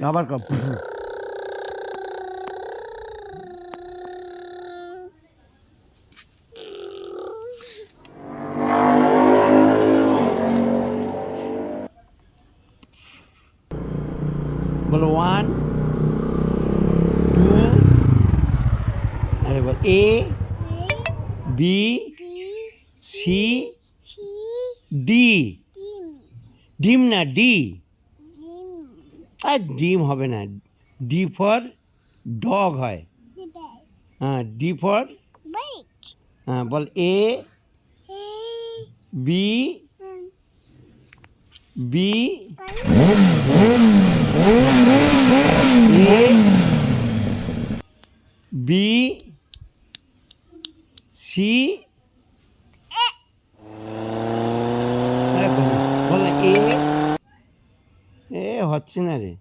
আবার কর। বলো 1 2 এবার এ বি সি ডি। ডিম না ডি। আর ডিম হবে না, ডি ফর ডগ হয়। হ্যাঁ ডি ফর হ্যাঁ বল A B B A B C বল এ হচ্ছে না রে।